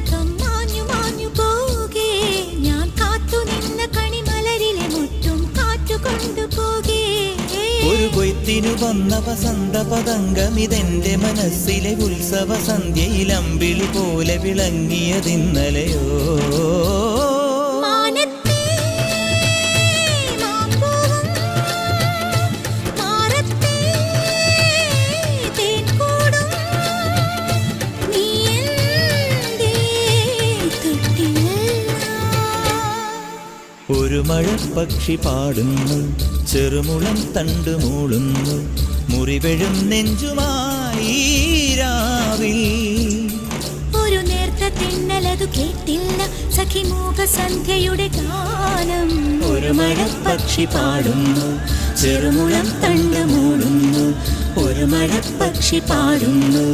മേഘം മാഞ്ഞു മാഞ്ഞു പോകേ, ഞാൻ കാത്തു നിന്ന കണിമലരിലെ മുറ്റും കാറ്റു കൊണ്ടുപോകേ. ഒരു കൊയ്ത്തിനു വന്ന വസന്ത പതംഗമിതെന്റെ മനസ്സിലെ ഉത്സവ സന്ധ്യയിൽ അമ്പിളി പോലെ വിളങ്ങിയതിന്നലെയോ. ഒരു മഴപ്പക്ഷി പാടുന്നു, ചെറുമുളം തണ്ടു മൂളുന്നു, മുറിവെഴും നെഞ്ചുമായി രാവിൽ. ഒരു നേർത്ത തിന്നലതു കേട്ടില്ല സഖിമൂക സന്ധ്യയുടെ ഗാനം. ഒരു മഴപ്പക്ഷി പാടുന്നു, ചെറുമുളം തണ്ടു മൂളുന്നു, ഒരു മഴപ്പക്ഷി പാടുന്നു,